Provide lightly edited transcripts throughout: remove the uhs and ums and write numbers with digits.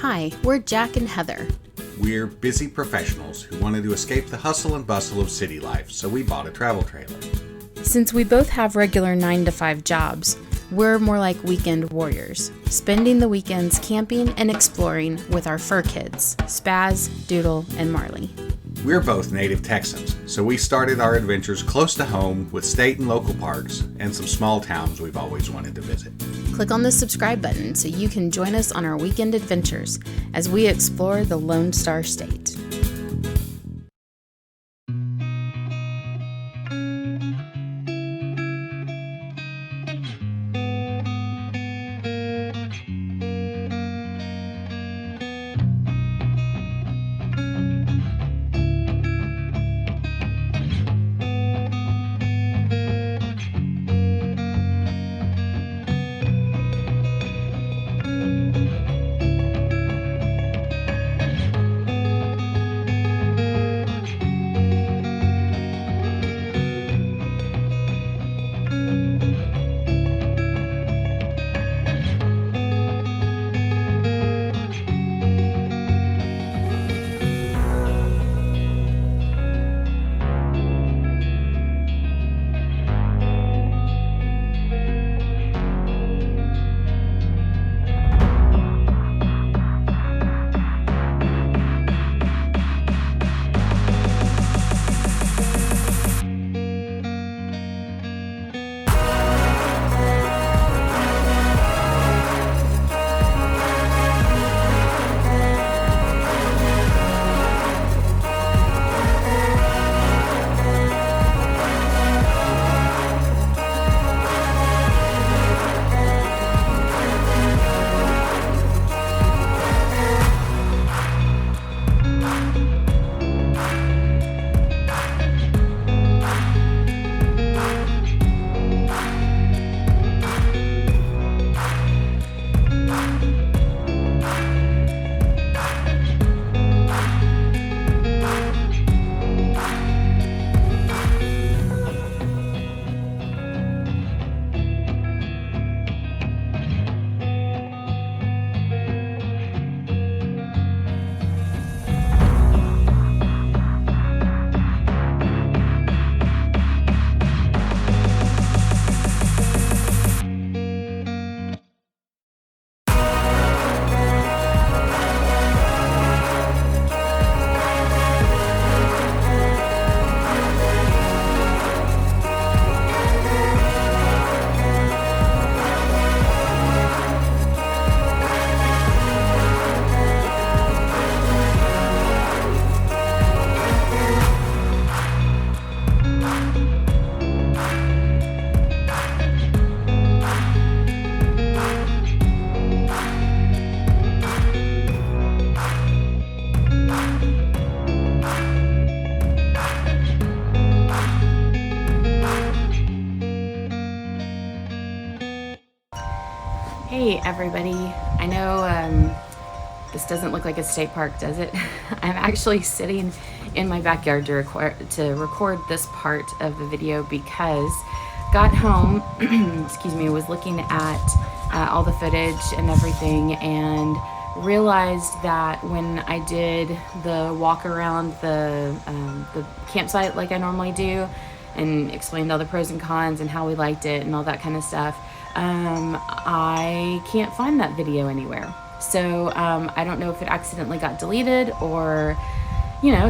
Hi, we're Jack and Heather. We're busy professionals who wanted to escape the hustle and bustle of city life, so we bought a travel trailer. Since we both have regular 9-to-5 jobs, we're more like weekend warriors, spending the weekends camping and exploring with our fur kids, Spaz, Doodle, and Marley. We're both native Texans, so we started our adventures close to home with state and local parks and some small towns we've always wanted to visit. Click on the subscribe button so you can join us on our weekend adventures as we explore the Lone Star State. Hey everybody, I know this doesn't look like a state park, does it? I'm actually sitting in my backyard to record this part of the video because got home, was looking at all the footage and everything and realized that when I did the walk around the campsite like I normally do and explained all the pros and cons and how we liked it and all that kind of stuff, I can't find that video anywhere. So I don't know if it accidentally got deleted or,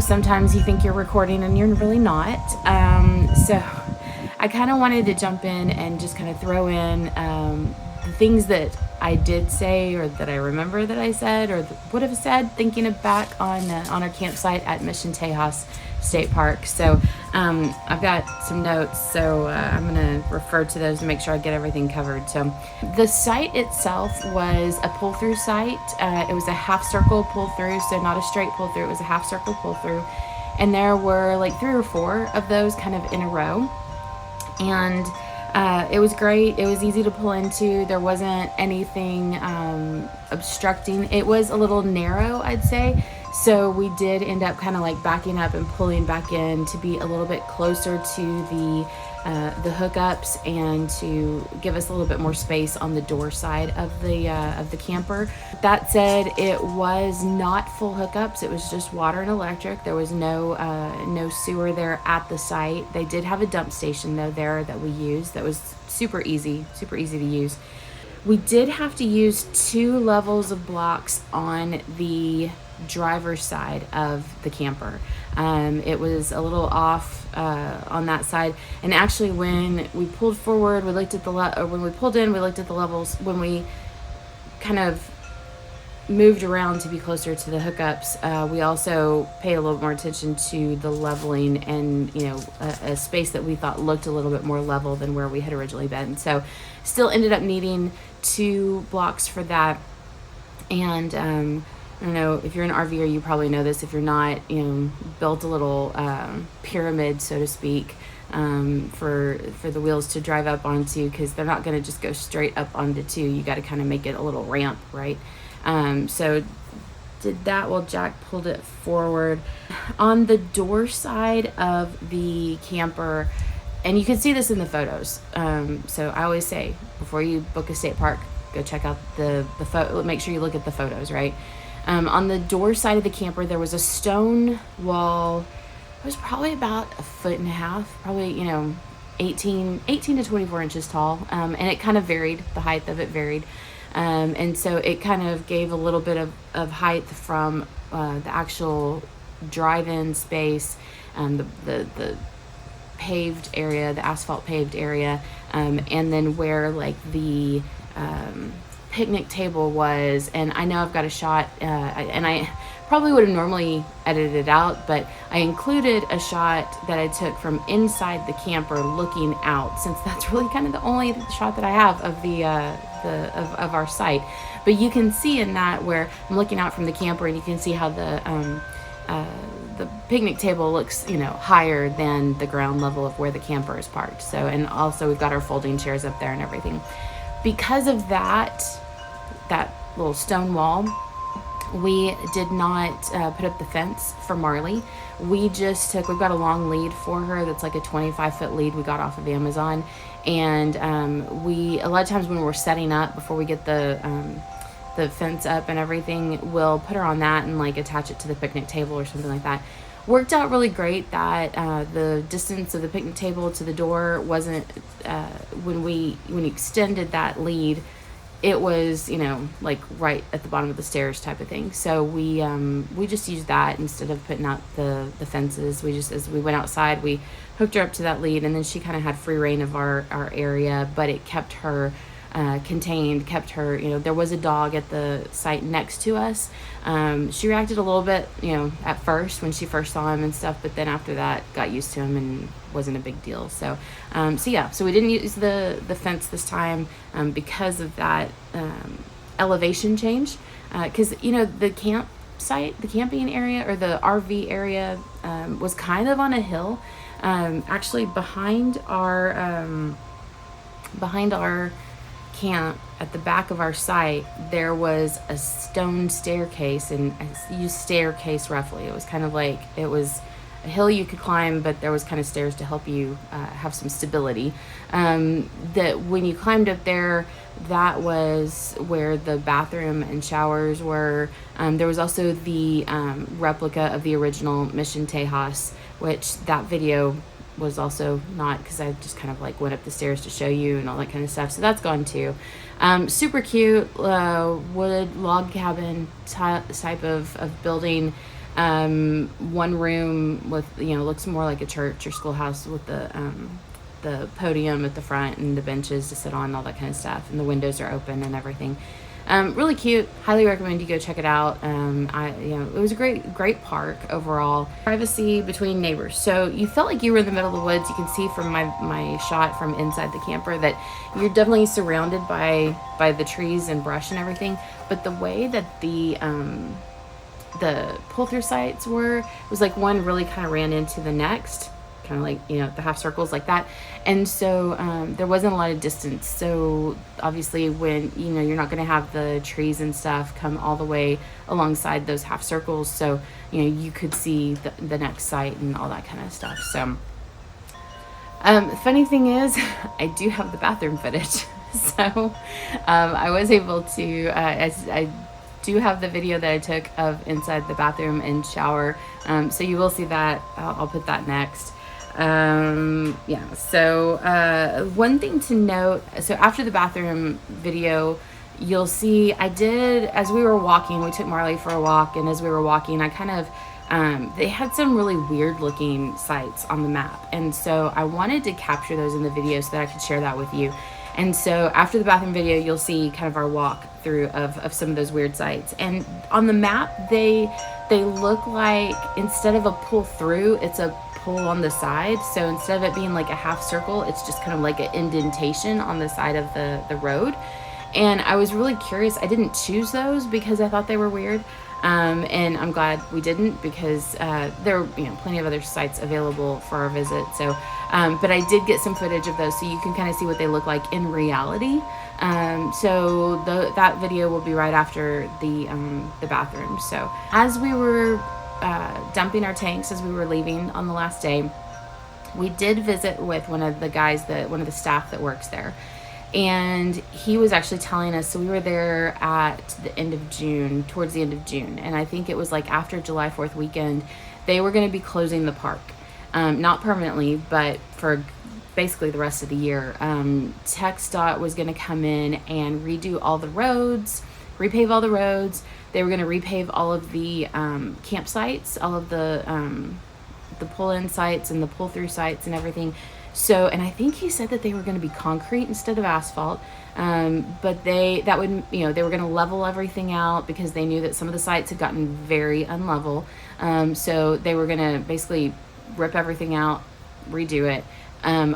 sometimes you think you're recording and you're really not. So I kind of wanted to jump in and just kind of throw in the things that I did say or that I remember that I said or would have said thinking back on our campsite at Mission Tejas State Park. So I've got some notes, so I'm going to refer to those to make sure I get everything covered. So the site itself was a pull-through site. It was a half-circle pull-through, so not a straight pull-through. It was a half-circle pull-through. And there were like 3 or 4 of those kind of in a row. And it was great. It was easy to pull into. There wasn't anything obstructing. It was a little narrow, I'd say. So we did end up kind of like backing up and pulling back in to be a little bit closer to the the hookups and to give us a little bit more space on the door side of the camper. That said, it was not full hookups. It was just water and electric. There was no sewer there at the site. They did have a dump station though there that we used. That was super easy to use. We did have to use 2 levels of blocks on the driver's side of the camper. It was a little off on that side, and actually when we pulled forward, we looked at when we pulled in, we looked at the levels. When we kind of moved around to be closer to the hookups, we also paid a little more attention to the leveling and a space that we thought looked a little bit more level than where we had originally been. So still ended up needing 2 blocks for that. And I don't know if you're an RVer, you probably know this. If you're not, built a little pyramid, so to speak, for the wheels to drive up onto, because they're not going to just go straight up onto 2. You got to kind of make it a little ramp, right? So did that while Jack pulled it forward. On the door side of the camper, and you can see this in the photos. So I always say, before you book a state park, go check out the photo. Make sure you look at the photos, right? On the door side of the camper, there was a stone wall. It was probably about 1.5 feet, probably 18 to 24 inches tall, and it kind of varied. The height of it varied, and so it kind of gave a little bit of height from the actual drive-in space, the paved area, the asphalt paved area, and then where like the picnic table was. And I know I've got a shot, and I probably would have normally edited it out, but I included a shot that I took from inside the camper looking out, since that's really kind of the only shot that I have of of our site. But you can see in that where I'm looking out from the camper, and you can see how the picnic table looks, higher than the ground level of where the camper is parked. So, and also we've got our folding chairs up there and everything. Because of that little stone wall, we did not put up the fence for Marley. We've got a long lead for her that's like a 25-foot lead we got off of Amazon. And a lot of times when we're setting up, before we get the fence up and everything, we'll put her on that and like attach it to the picnic table or something like that. Worked out really great that the distance of the picnic table to the door wasn't, when we extended that lead, it was, like right at the bottom of the stairs type of thing. So we just used that instead of putting out the fences. As we went outside, we hooked her up to that lead, and then she kind of had free reign of our area, but it kept her contained, kept her, there was a dog at the site next to us. She reacted a little bit, at first when she first saw him and stuff, but then after that got used to him and wasn't a big deal. So we didn't use the fence this time because of that elevation change, because the campsite, the camping area or the RV area was kind of on a hill. Actually behind our camp, at the back of our site, there was a stone staircase, and I use staircase roughly. It was kind of like, it was a hill you could climb, but there was kind of stairs to help you have some stability. That when you climbed up there, that was where the bathroom and showers were. There was also the replica of the original Mission Tejas, which that video was also not, because I just kind of like went up the stairs to show you and all that kind of stuff. So that's gone too. Super cute wood log cabin type of building. One room with, looks more like a church or schoolhouse, with the podium at the front and the benches to sit on and all that kind of stuff. And the windows are open and everything. Really cute. Highly recommend you go check it out. It was a great park overall. Privacy between neighbors. So you felt like you were in the middle of the woods. You can see from my shot from inside the camper that you're definitely surrounded by the trees and brush and everything. But the way that the pull-through sites was like one really kind of ran into the next, kind of like, the half circles like that. And so there wasn't a lot of distance. So obviously when, you're not going to have the trees and stuff come all the way alongside those half circles. So, you could see the next site and all that kind of stuff. So Funny thing is, I do have the bathroom footage. So I was able to, I do have the video that I took of inside the bathroom and shower. So you will see that. I'll put that next. Yeah, so one thing to note, so after the bathroom video, you'll see I did, as we were walking, we took Marley for a walk, and as we were walking, I kind of, they had some really weird looking sites on the map, and so I wanted to capture those in the video so that I could share that with you. And so after the bathroom video, you'll see kind of our walk through of some of those weird sites. And on the map, they look like, instead of a pull through, it's a pull on the side. So instead of it being like a half circle, it's just kind of like an indentation on the side of the road. And I was really curious. I didn't choose those because I thought they were weird. And I'm glad we didn't, because there are plenty of other sites available for our visit. So, but I did get some footage of those, so you can kind of see what they look like in reality. So that video will be right after the bathroom. So as we were dumping our tanks, as we were leaving on the last day, we did visit with one of the staff that works there. And he was actually telling us, so we were there at the end of June, towards the end of June. And I think it was like after July 4th weekend, they were going to be closing the park. Not permanently, but for basically the rest of the year. TxDOT was going to come in and redo all the roads, repave all the roads. They were going to repave all of the campsites, all of the pull-in sites and the pull-through sites and everything. So, and I think he said that they were going to be concrete instead of asphalt. But they were going to level everything out because they knew that some of the sites had gotten very unlevel. So they were going to basically rip everything out, redo it.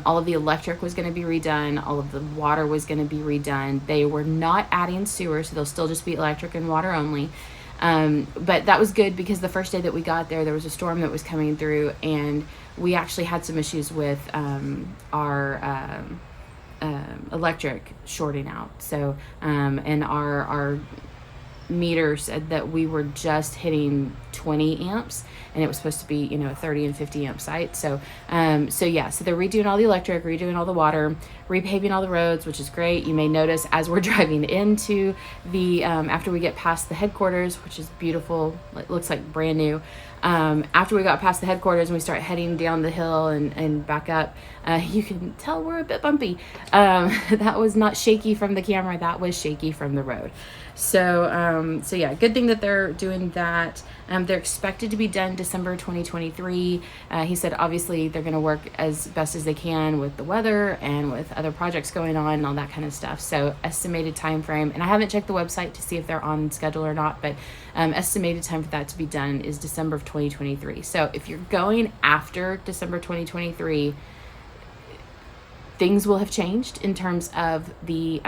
All of the electric was going to be redone. All of the water was going to be redone. They were not adding sewer, so they'll still just be electric and water only. But that was good because the first day that we got there was a storm that was coming through, and we actually had some issues with our electric shorting out. So, and our meter said that we were just hitting 20 amps, and it was supposed to be, a 30 and 50 amp site. So, so they're redoing all the electric, redoing all the water, repaving all the roads, which is great. You may notice as we're driving into the, after we get past the headquarters, which is beautiful, it looks like brand new. After we got past the headquarters and we start heading down the hill and back up, you can tell we're a bit bumpy. That was not shaky from the camera, that was shaky from the road. So, so yeah, good thing that they're doing that. They're expected to be done December 2023. He said obviously they're going to work as best as they can with the weather and with other projects going on and all that kind of stuff. So estimated time frame, and I haven't checked the website to see if they're on schedule or not, but estimated time for that to be done is December of 2023. So if you're going after December 2023, things will have changed in terms of the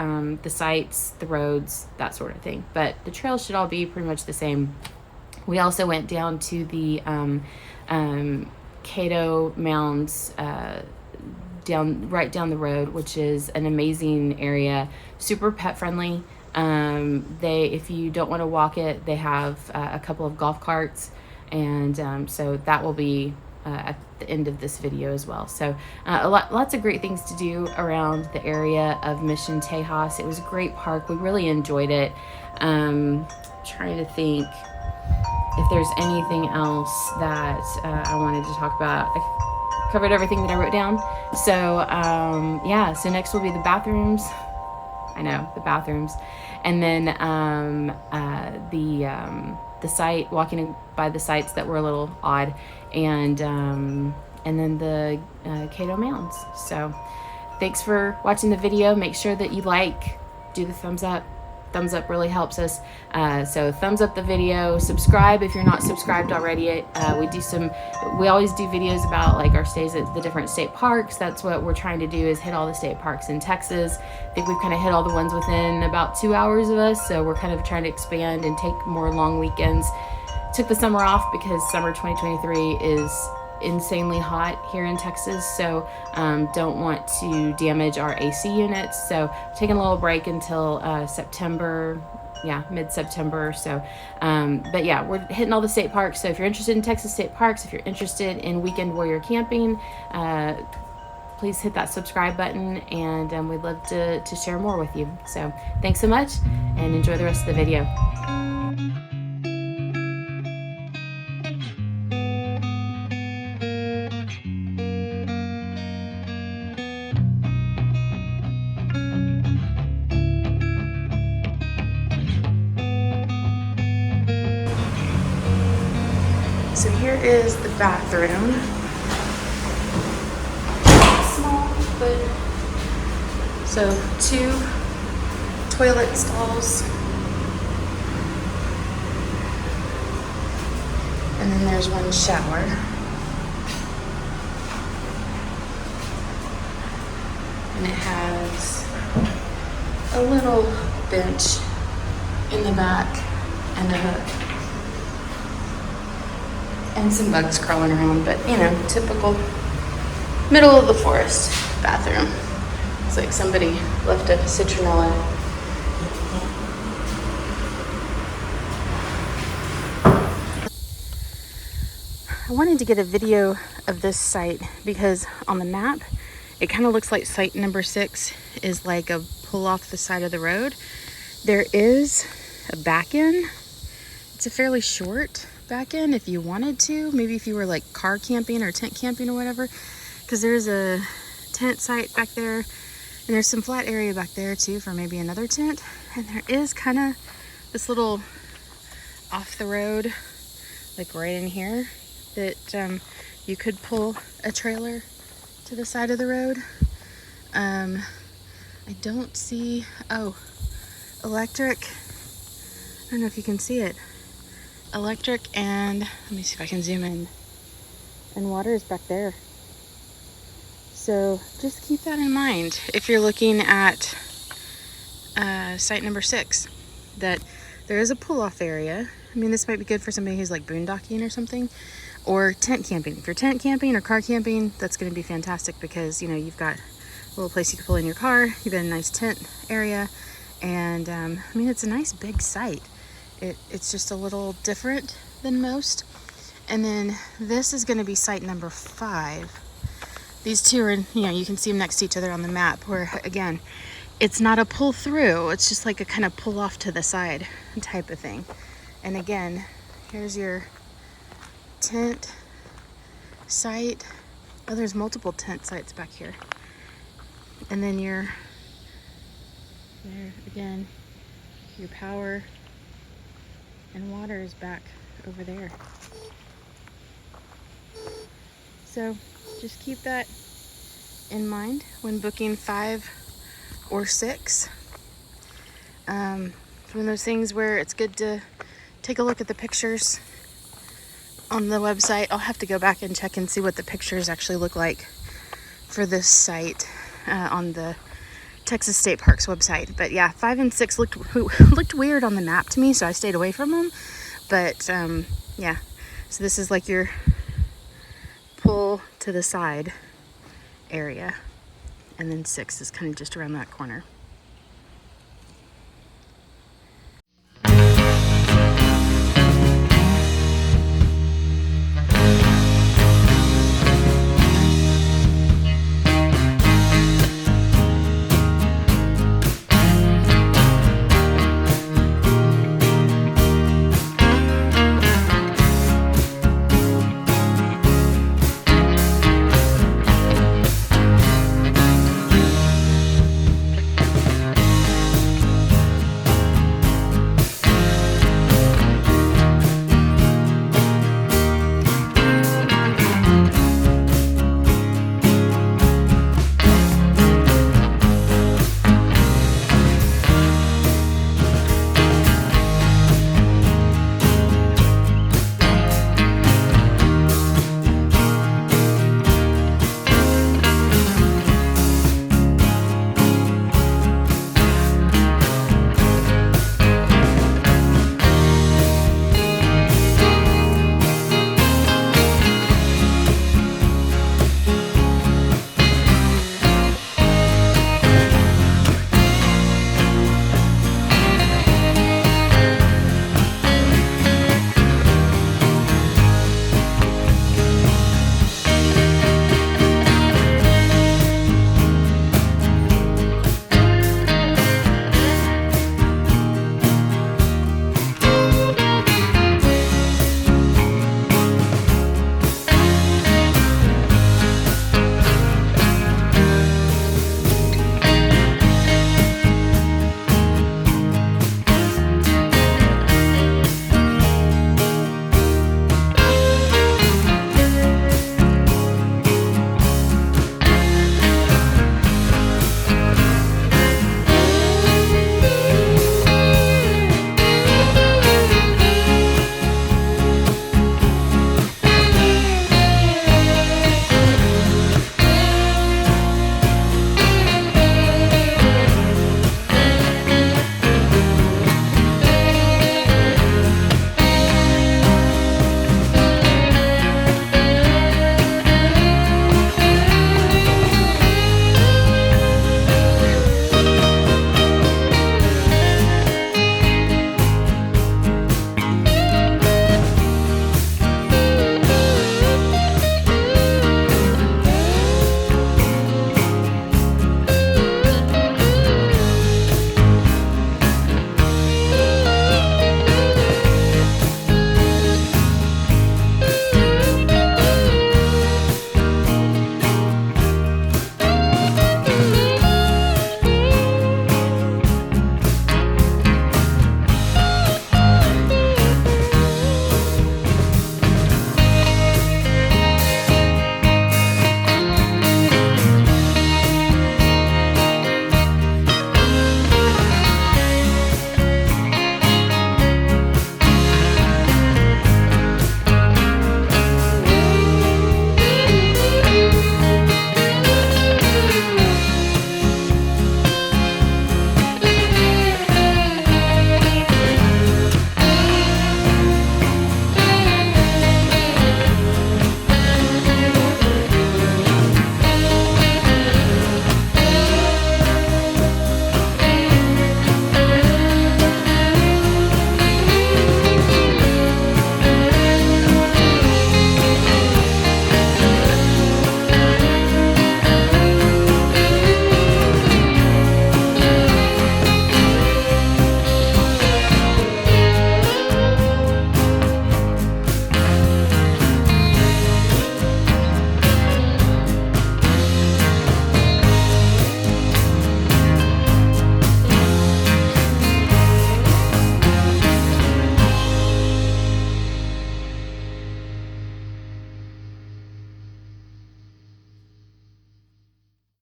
sites, the roads, that sort of thing. But the trails should all be pretty much the same. We also went down to the Caddo Mounds right down the road, which is an amazing area, super pet friendly. If you don't want to walk it, they have a couple of golf carts, and so that will be at the end of this video as well. So lots of great things to do around the area of Mission Tejas. It was a great park. We really enjoyed it. Trying to think if there's anything else that I wanted to talk about. I covered everything that I wrote down. So yeah, so next will be the bathrooms. I know, the bathrooms. And then the site, walking by the sites that were a little odd, and then the Caddo Mounds. So thanks for watching the video. Make sure that you do the thumbs up. Thumbs up really helps us. So thumbs up the video, subscribe if you're not subscribed already. We always do videos about like our stays at the different state parks. That's what we're trying to do, is hit all the state parks in Texas. I think we've kind of hit all the ones within about 2 hours of us. So we're kind of trying to expand and take more long weekends. Took the summer off because summer 2023 is insanely hot here in Texas, so don't want to damage our AC units, so taking a little break until September, mid-September. So but yeah, we're hitting all the state parks. So if you're interested in Texas state parks, if you're interested in weekend warrior camping, please hit that subscribe button, and we'd love to share more with you. So thanks so much, and enjoy the rest of the video. So here is the bathroom. Small, but so 2 toilet stalls. And then there's 1 shower. And it has a little bench in the back and a hook. And some bugs crawling around, but you know, typical middle of the forest bathroom. It's like somebody left a citronella. I wanted to get a video of this site because on the map, it kind of looks like site number 6 is like a pull off the side of the road. There is a back end. It's a fairly short back end if you wanted to, maybe if you were like car camping or tent camping or whatever, because there's a tent site back there, and there's some flat area back there too for maybe another tent, and there is kind of this little off the road, like right in here, that you could pull a trailer to the side of the road. I don't see, oh, electric, I don't know if you can see it. Electric, and let me see if I can zoom in, and water is back there. So just keep that in mind if you're looking at site number 6, that there is a pull-off area. I mean, this might be good for somebody who's like boondocking or something, or tent camping. If you're tent camping or car camping, that's going to be fantastic because, you know, you've got a little place you can pull in your car, you've got a nice tent area, and I mean, it's a nice big site. It's just a little different than most. And then this is going to be site number 5. These two are, you know, you can see them next to each other on the map, where again, it's not a pull through, it's just like a kind of pull off to the side type of thing. And again, here's your tent site. Oh, there's multiple tent sites back here. And then there again, your power and water is back over there. So just keep that in mind when booking 5 or 6. It's one of those things where it's good to take a look at the pictures on the website. I'll have to go back and check and see what the pictures actually look like for this site on the Texas State Park's website. But yeah, 5 and 6 looked weird on the map to me, so I stayed away from them. But yeah, so this is like your pull to the side area, and then 6 is kind of just around that corner.